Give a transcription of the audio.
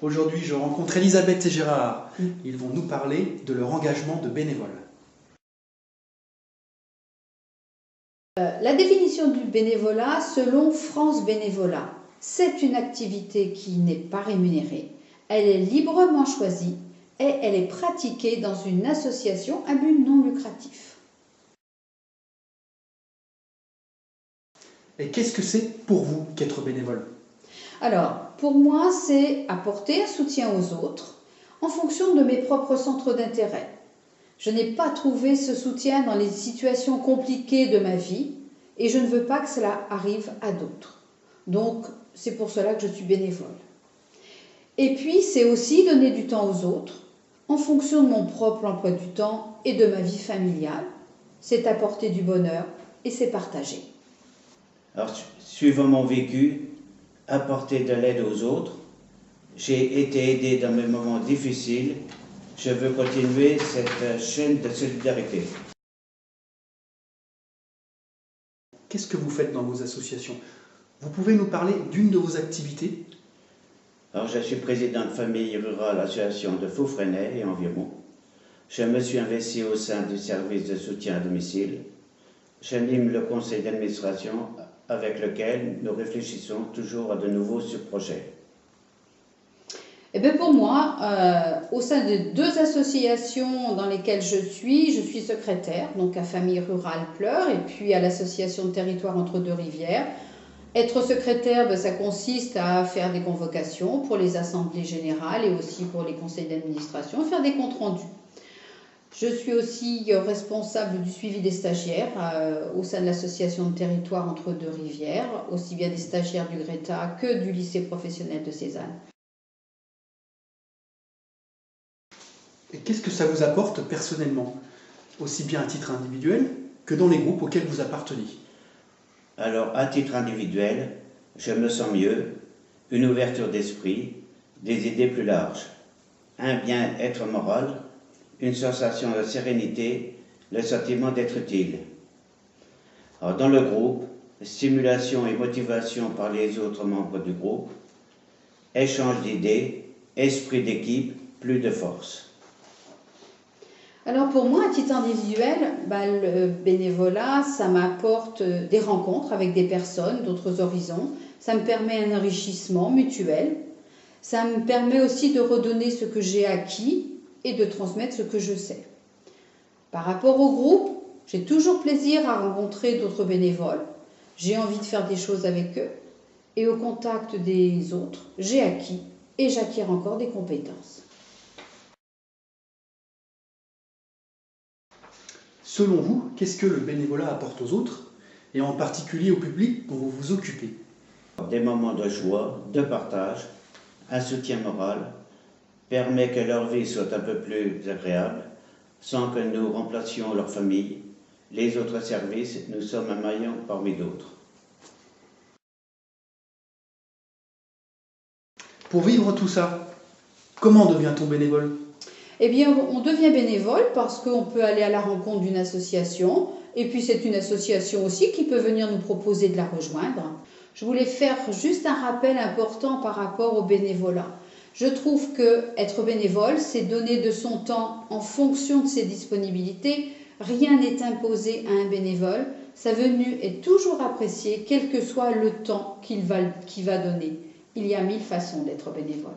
Aujourd'hui, je rencontre Elisabeth et Gérard. Ils vont nous parler de leur engagement de bénévole. La définition du bénévolat selon France Bénévolat, c'est une activité qui n'est pas rémunérée, elle est librement choisie et elle est pratiquée dans une association à but non lucratif. Et qu'est-ce que c'est pour vous qu'être bénévole? Alors, pour moi, c'est apporter un soutien aux autres en fonction de mes propres centres d'intérêt. Je n'ai pas trouvé ce soutien dans les situations compliquées de ma vie et je ne veux pas que cela arrive à d'autres. Donc, c'est pour cela que je suis bénévole. Et puis, c'est aussi donner du temps aux autres en fonction de mon propre emploi du temps et de ma vie familiale. C'est apporter du bonheur et c'est partager. Alors, suivant mon vécu, apporter de l'aide aux autres, j'ai été aidé dans mes moments difficiles. Je veux continuer cette chaîne de solidarité. Qu'est-ce que vous faites dans vos associations? Vous pouvez nous parler d'une de vos activités? Alors, je suis président de famille rurale association de Faux-Fresnay et environ. Je me suis investi au sein du service de soutien à domicile. J'anime le conseil d'administration avec lequel nous réfléchissons toujours à de nouveaux projets. Eh bien pour moi, au sein de deux associations dans lesquelles je suis secrétaire, donc à Famille Rurale Pleurs et puis à l'association de territoire entre deux rivières. Être secrétaire, ça consiste à faire des convocations pour les assemblées générales et aussi pour les conseils d'administration, faire des comptes rendus. Je suis aussi responsable du suivi des stagiaires au sein de l'association de territoire entre deux rivières, aussi bien des stagiaires du Greta que du lycée professionnel de Cézanne. Et qu'est-ce que ça vous apporte personnellement, aussi bien à titre individuel que dans les groupes auxquels vous appartenez? Alors, à titre individuel, je me sens mieux, une ouverture d'esprit, des idées plus larges, un bien-être moral, une sensation de sérénité, le sentiment d'être utile. Alors, dans le groupe, stimulation et motivation par les autres membres du groupe, échange d'idées, esprit d'équipe, plus de force. Alors pour moi, à titre individuel, le bénévolat, ça m'apporte des rencontres avec des personnes d'autres horizons, ça me permet un enrichissement mutuel, ça me permet aussi de redonner ce que j'ai acquis et de transmettre ce que je sais. Par rapport au groupe, j'ai toujours plaisir à rencontrer d'autres bénévoles, j'ai envie de faire des choses avec eux et au contact des autres, j'ai acquis et j'acquiers encore des compétences. Selon vous, qu'est-ce que le bénévolat apporte aux autres, et en particulier au public dont vous vous occupez? Des moments de joie, de partage, un soutien moral, permet que leur vie soit un peu plus agréable, sans que nous remplacions leur famille. Les autres services, nous sommes un maillon parmi d'autres. Pour vivre tout ça, comment devient-on bénévole? Eh bien, on devient bénévole parce qu'on peut aller à la rencontre d'une association et puis c'est une association aussi qui peut venir nous proposer de la rejoindre. Je voulais faire juste un rappel important par rapport au bénévolat. Je trouve que être bénévole, c'est donner de son temps en fonction de ses disponibilités. Rien n'est imposé à un bénévole. Sa venue est toujours appréciée, quel que soit le temps qu'il va donner. Il y a 1000 façons d'être bénévole.